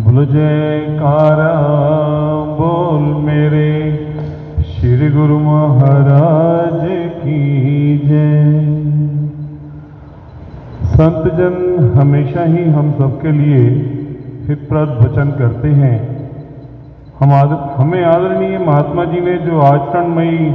बोल जयकारा बोल मेरे श्री गुरु महाराज की जय। संत जन हमेशा ही हम सबके लिए हितप्रद वचन करते हैं। हमें आदरणीय महात्मा जी ने जो आचरणमयी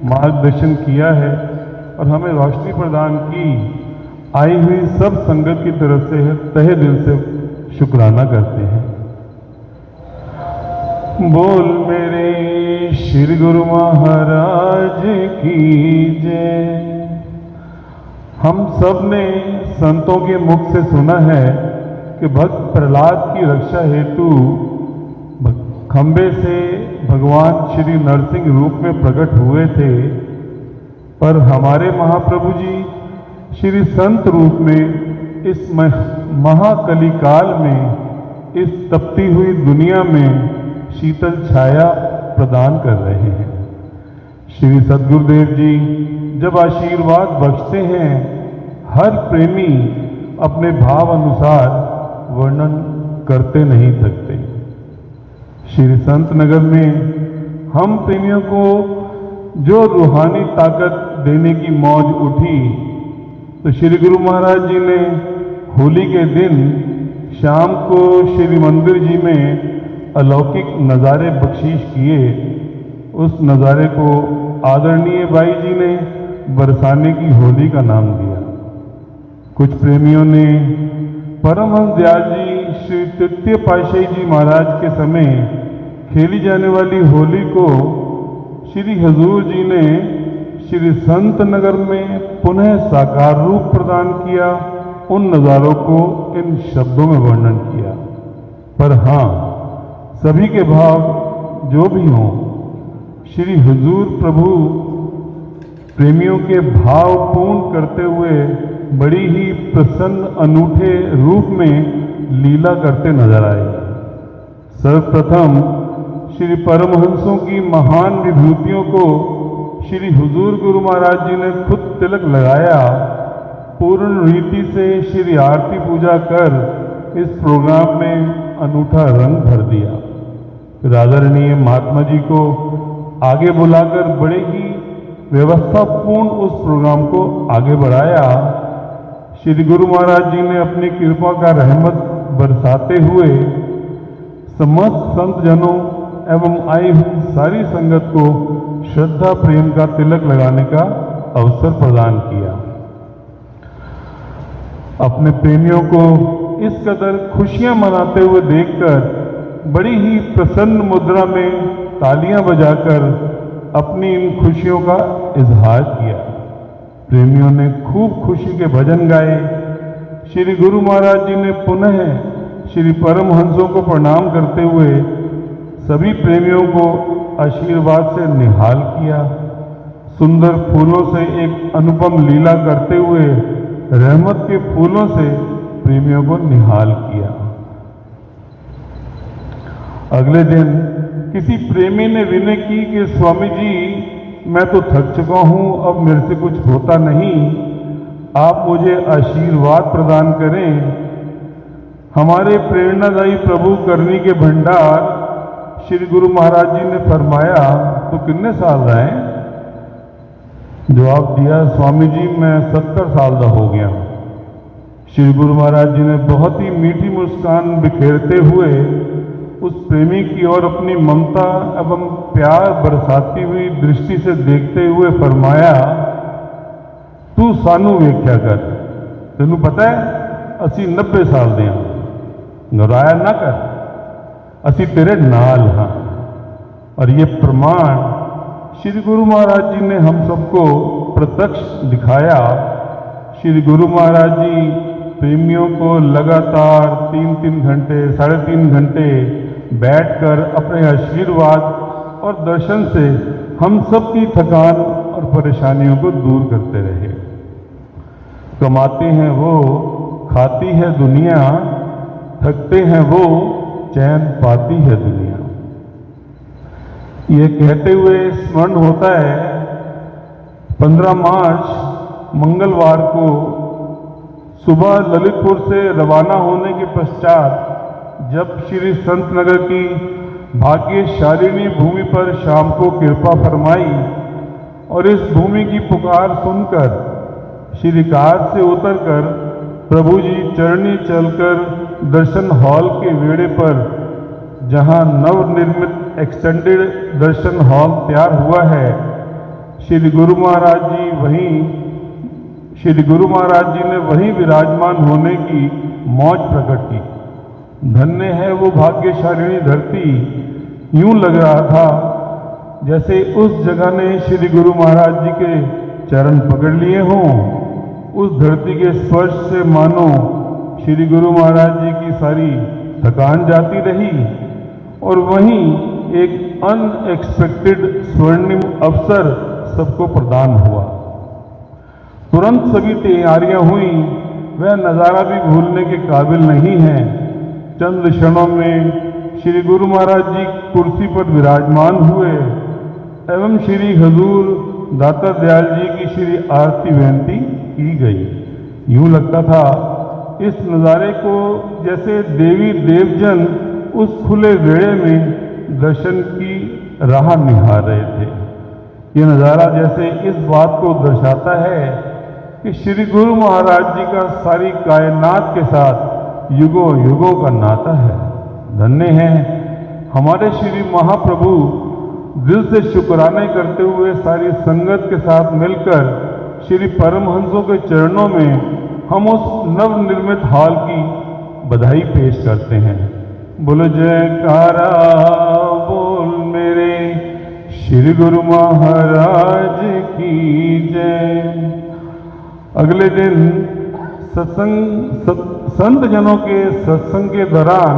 मार्गदर्शन किया है और हमें रोशनी प्रदान की, आई हुई सब संगत की तरफ से तहे दिल से शुक्राना करते हैं। बोल मेरे श्री गुरु महाराज की जय। हम सब ने संतों के मुख से सुना है कि भक्त प्रहलाद की रक्षा हेतु खंबे से भगवान श्री नरसिंह रूप में प्रकट हुए थे, पर हमारे महाप्रभु जी श्री संत रूप में इस महाकली काल में इस तपती हुई दुनिया में शीतल छाया प्रदान कर रहे हैं। श्री सद्गुरुदेव जी जब आशीर्वाद बख्शते हैं, हर प्रेमी अपने भाव अनुसार वर्णन करते नहीं सकते। श्री संत नगर में हम प्रेमियों को जो रूहानी ताकत देने की मौज उठी, तो श्री गुरु महाराज जी ने होली के दिन शाम को श्री मंदिर जी में अलौकिक नज़ारे बख्शीश किए। उस नज़ारे को आदरणीय भाई जी ने बरसाने की होली का नाम दिया। कुछ प्रेमियों ने परमहंस दयाल जी श्री तृतीय पातशाही जी महाराज के समय खेली जाने वाली होली को श्री हजूर जी ने श्री संत नगर में पुनः साकार रूप प्रदान किया। उन नज़ारों को इन शब्दों में वर्णन किया। पर हाँ, सभी के भाव जो भी हों, श्री हुजूर प्रभु प्रेमियों के भाव पूर्ण करते हुए बड़ी ही प्रसन्न अनूठे रूप में लीला करते नजर आए। सर्वप्रथम श्री परमहंसों की महान विभूतियों को श्री हुजूर गुरु महाराज जी ने खुद तिलक लगाया। पूर्ण रीति से श्री आरती पूजा कर इस प्रोग्राम में अनूठा रंग भर दिया। फिर आदरणीय महात्मा जी को आगे बुलाकर बड़े ही व्यवस्थापूर्ण उस प्रोग्राम को आगे बढ़ाया। श्री गुरु महाराज जी ने अपनी कृपा का रहमत बरसाते हुए समस्त संत जनों एवं आई हुई सारी संगत को श्रद्धा प्रेम का तिलक लगाने का अवसर प्रदान किया। अपने प्रेमियों को इस कदर खुशियां मनाते हुए देखकर बड़ी ही प्रसन्न मुद्रा में तालियां बजाकर अपनी इन खुशियों का इजहार किया। प्रेमियों ने खूब खुशी के भजन गाए। श्री गुरु महाराज जी ने पुनः श्री परमहंसों को प्रणाम करते हुए सभी प्रेमियों को आशीर्वाद से निहाल किया। सुंदर फूलों से एक अनुपम लीला करते हुए रहमत के फूलों से प्रेमियों को निहाल किया। अगले दिन किसी प्रेमी ने विनय की कि स्वामी जी, मैं तो थक चुका हूं, अब मेरे से कुछ होता नहीं, आप मुझे आशीर्वाद प्रदान करें। हमारे प्रेरणादायी प्रभु करनी के भंडार श्री गुरु महाराज जी ने फरमाया, तो कितने साल रहे? जवाब दिया, स्वामी जी मैं 70 साल का हो गया। श्री गुरु महाराज जी ने बहुत ही मीठी मुस्कान बिखेरते हुए उस प्रेमी की ओर अपनी ममता एवं प्यार बरसाती हुई दृष्टि से देखते हुए फरमाया, तू सानू वेख्या कर, तेनू पता है असी 90 साल दे हां, घबराया ना कर, असी तेरे नाल हां। और ये प्रमाण श्री गुरु महाराज जी ने हम सबको प्रत्यक्ष दिखाया। श्री गुरु महाराज जी प्रेमियों को लगातार 3-3 घंटे, 3.5 घंटे बैठकर अपने आशीर्वाद और दर्शन से हम सब की थकान और परेशानियों को दूर करते रहे। कमाते हैं वो, खाती है दुनिया, थकते हैं वो, चैन पाती है दुनिया। ये कहते हुए स्मरण होता है 15 मार्च मंगलवार को सुबह ललितपुर से रवाना होने के पश्चात जब श्री संत नगर की भाग्यशालिनी भूमि पर शाम को कृपा फरमाई और इस भूमि की पुकार सुनकर श्री कार से उतरकर प्रभु जी चरणी चलकर दर्शन हॉल के वेड़े पर, जहां नवनिर्मित एक्सटेंडेड दर्शन हॉल तैयार हुआ है, श्री गुरु महाराज जी ने वहीं विराजमान होने की मौज प्रकट की। धन्य है वो भाग्यशालिनी धरती। यूं लग रहा था जैसे उस जगह ने श्री गुरु महाराज जी के चरण पकड़ लिए हों। उस धरती के स्पर्श से मानो श्री गुरु महाराज जी की सारी थकान जाती रही और वहीं एक अनएक्सपेक्टेड स्वर्णिम अवसर सबको प्रदान हुआ। तुरंत सभी तैयारियां हुई। वह नज़ारा भी भूलने के काबिल नहीं है। चंद क्षणों में श्री गुरु महाराज जी कुर्सी पर विराजमान हुए एवं श्री हजूर दाता दयाल जी की श्री आरती बेनती की गई। यूं लगता था इस नज़ारे को जैसे देवी देवजन उस खुले वेड़े में दर्शन की राह निहार रहे थे। ये नज़ारा जैसे इस बात को दर्शाता है कि श्री गुरु महाराज जी का सारी कायनात के साथ युगों युगों का नाता है। धन्य है हमारे श्री महाप्रभु। दिल से शुक्राने करते हुए सारी संगत के साथ मिलकर श्री परमहंसों के चरणों में हम उस नवनिर्मित हॉल की बधाई पेश करते हैं। बोलो जयकारा बोल मेरे श्री गुरु महाराज की जय। अगले दिन संत जनों के सत्संग के दौरान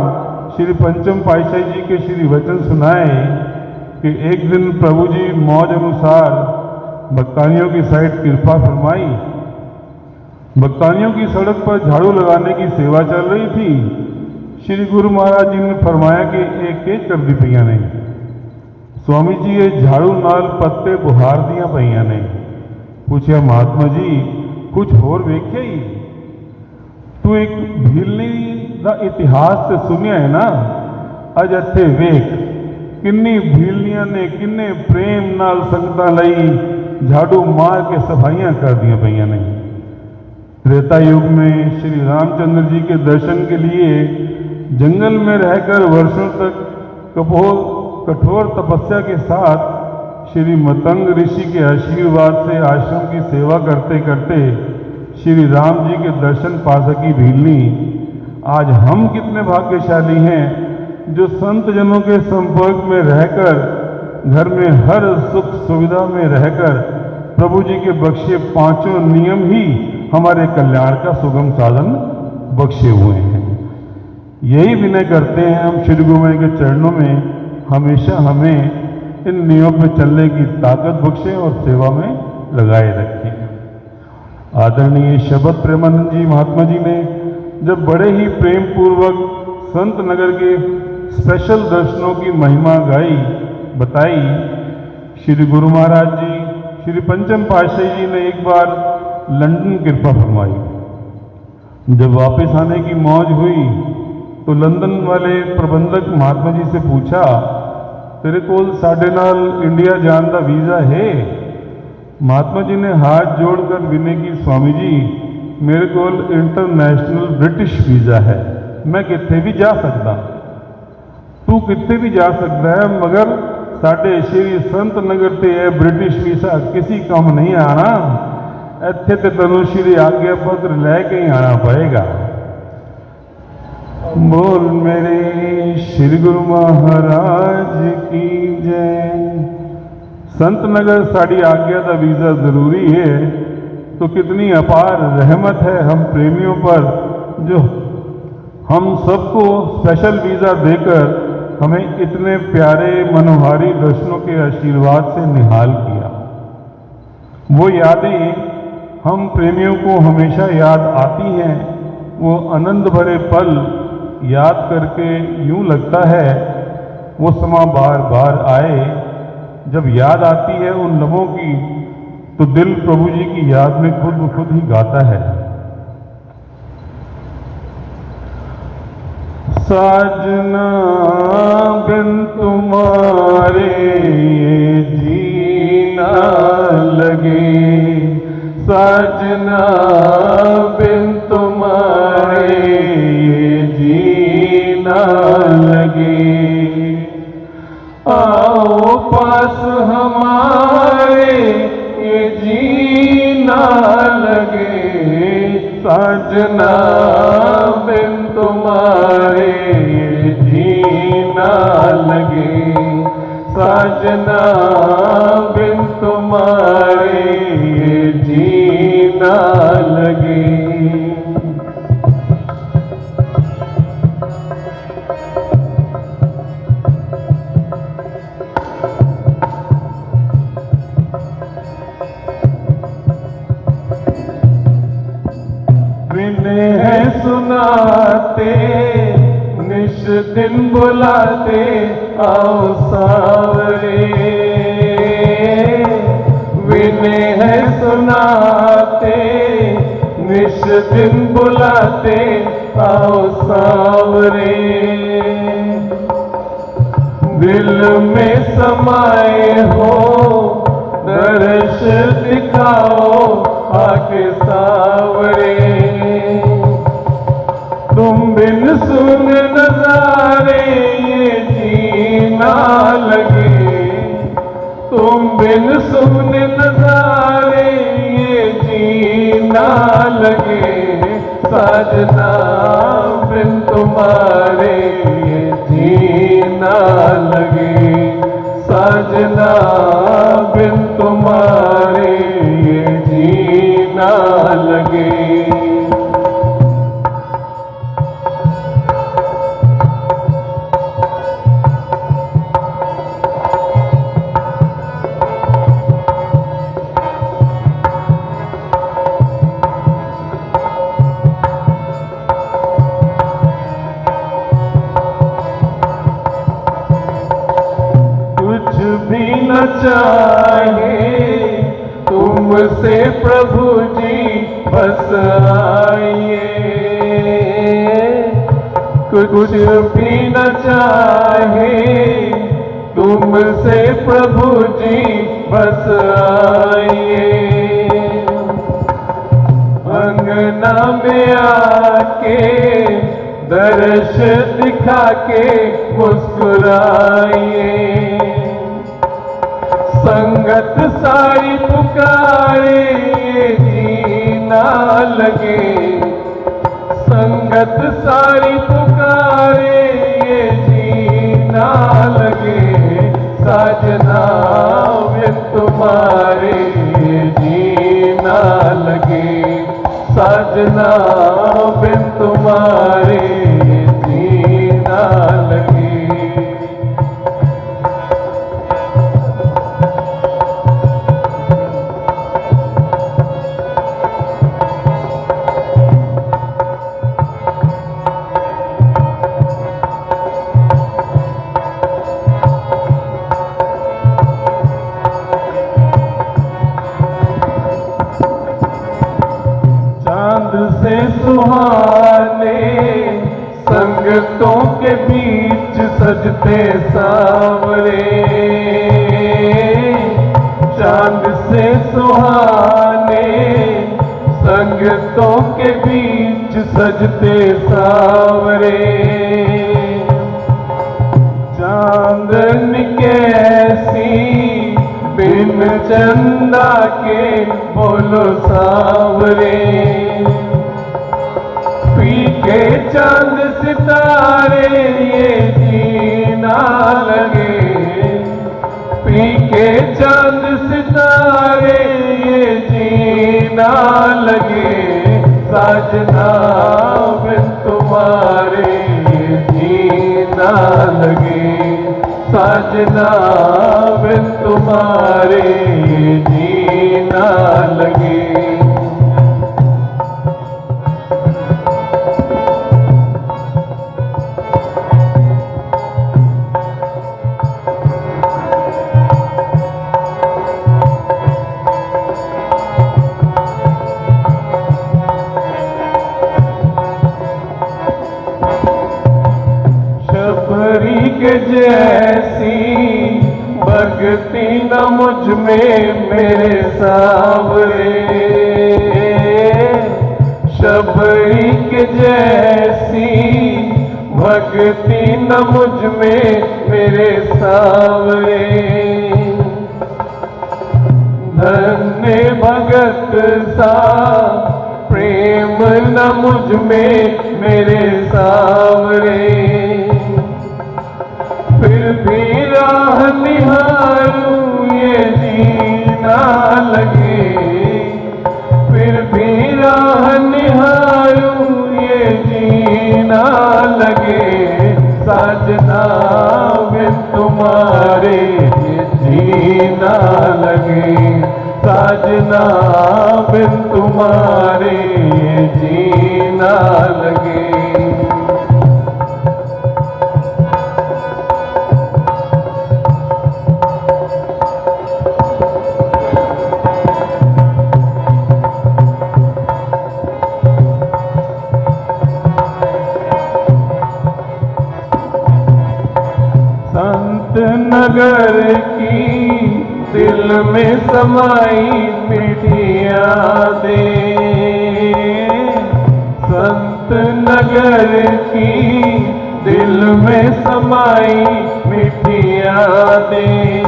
श्री पंचम पातशाही जी के श्री वचन सुनाए कि एक दिन प्रभु जी मौज अनुसार भक्तानियों की साइड कृपा फरमाई। भक्तानियों की सड़क पर झाड़ू लगाने की सेवा चल रही थी। श्री गुरु महाराज जी ने फरमाया कि एक एक कर दी पैया ने। स्वामी जी ये झाड़ू नाल पत्ते बुहार दिया पैया ने। पूछा महात्मा जी कुछ होर वेख्या ही? तू एक भीलनी का इतिहास से सुनिया है ना? अज इत्थे वेख किन्नी भीलनियां ने किन्ने प्रेम नाल संगतां लई झाड़ू मार के सफाइयां कर दिया पैया ने। त्रेता युग में श्री रामचंद्र जी के दर्शन के लिए जंगल में रहकर वर्षों तक कठोर तपस्या के साथ श्री मतंग ऋषि के आशीर्वाद से आश्रम की सेवा करते करते श्री राम जी के दर्शन पा सकी भीलनी। आज हम कितने भाग्यशाली हैं जो संत जनों के संपर्क में रहकर घर में हर सुख सुविधा में रहकर प्रभु जी के बख्शे पांचों नियम ही हमारे कल्याण का सुगम साधन बख्शे हुए हैं। यही विनय करते हैं हम श्री गुरु के चरणों में हमेशा हमें इन नियमों में चलने की ताकत बख्शे और सेवा में लगाए रखें। आदरणीय शबद प्रेमानंद जी महात्मा जी ने जब बड़े ही प्रेम पूर्वक संत नगर के स्पेशल दर्शनों की महिमा गाई बताई, श्री गुरु महाराज जी श्री पंचम पातशाही जी ने एक बार लंदन कृपा फरमाई। जब वापस आने की मौज हुई तो लंदन वाले प्रबंधक महात्मा जी से पूछा, तेरे कोल साडे नाल इंडिया जान दा वीजा है? महात्मा जी ने हाथ जोड़कर विनय की, स्वामी जी मेरे कोल इंटरनेशनल ब्रिटिश वीजा है, मैं कितने भी जा सकता। तू कितने भी जा सकता है मगर साडे श्री संत नगर ते ब्रिटिश वीजा किसी काम नहीं आना। इत्थे ते तैनूं श्री आज्ञा पत्र लैके ही आना पड़ेगा। बोल मेरे श्री गुरु महाराज की जय। संत नगर साड़ी आज्ञा का वीजा जरूरी है तो कितनी अपार रहमत है हम प्रेमियों पर जो हम सबको स्पेशल वीजा देकर हमें इतने प्यारे मनोहारी दर्शनों के आशीर्वाद से निहाल किया। वो यादें हम प्रेमियों को हमेशा याद आती हैं। वो आनंद भरे पल याद करके यूं लगता है वो समा बार बार आए। जब याद आती है उन लम्हों की तो दिल प्रभु जी की याद में खुद ब खुद ही गाता है। साजना बिन तुम्हारे ये जीना लगे, साजना बिन तुम्हारे ये जीना लगे। आओ पास हमारे ये जीना लगे, साजना बिन तुम्हारे ये जीना लगे, साजना बिन तुम्हारे ये जीना लगे। विनय सुनाते निश दिन बुलाते आओ सावरे, विनय सुनाते निश दिन बुलाते आओ सावरे। दिल में समाए हो दर्श दिखाओ आके सावरे, तुम बिन सुन नजारे ये जीना लगे, तुम बिन सुन नजारे ये जीना लगे, साजना बिन तुम्हारे ये जीना लगे, साजना बिन तुम्हारे ये जीना लगे। भी न चाहे तुमसे प्रभु जी बस आइए, कुछ भी न चाहे तुमसे प्रभु जी बस आइए। अंगना में आके दर्श दिखा के मुस्कुराइए, संगत सारी पुकारे ये जीना लगे, संगत सारी पुकारे ये जीना लगे, साजना बिन तुम्हारे ये जीना लगे, साजना बिन तुम्हारे ये जीना लगे। चांद से सुहाने संगतों के बीच सजते सावरे, चांद से सुहाने संगतों के बीच सजते सावरे। चांदनी कैसी बिन चंदा के बोलो सावरे, फीके चांद सितारे ये जीना लगे, फीके चांद सितारे ये जीना लगे, साजना बिन तुम्हारे ये जीना लगे, साजना बिन तुम्हारे ये जीना लगे। जैसी भक्ति न मुझ में मेरे सावरे, शबरी के जैसी भक्ति न मुझ में मेरे सावरे। धन्य भगत सा प्रेम न मुझ में मेरे सावरे, फिर भी राह निहारूं ये जीना लगे, फिर भी राह निहारूं ये जीना लगे। साजना बिन तुम्हारे ये जीना लगे, साजना बिन तुम्हारे ये जीना लगे। संत नगर की दिल में समाई मीठी यादें, संत नगर की दिल में समाई मीठी यादें।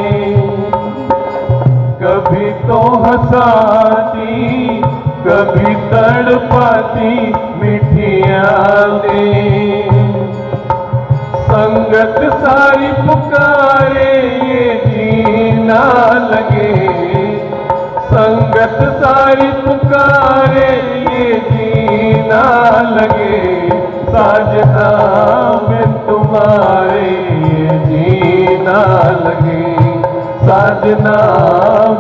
कभी तो हंसाती कभी तड़पाती मीठी यादें। संगत सारी पुकारे ये जीना लगे, संगत सारी पुकारे ये जीना लगे। साजना बिन तुम्हारे ये जीना लगे, साजना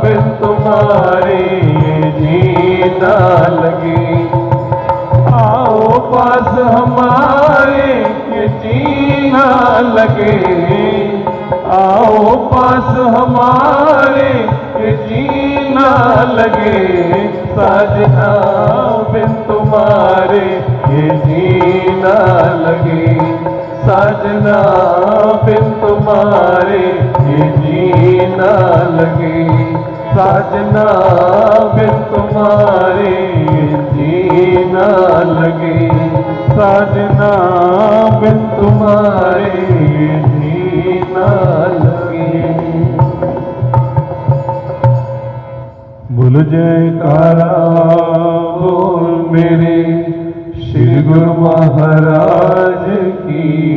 बिन तुम्हारे ये जीना लगे। आओ पास हमारे ये जीना लगे, आओ पास हमारे ये जीना लगे। साजना बिन तुम्हारे ये जीना लगे, साजना बिन तुम्हारे ये जीना लगे, साजना बिन तुम्हारे ये जीना लगे, साजना बिन तुम्हारे ये जीना लगे। बोल जयकारा बोल मेरे श्री गुरु महाराज की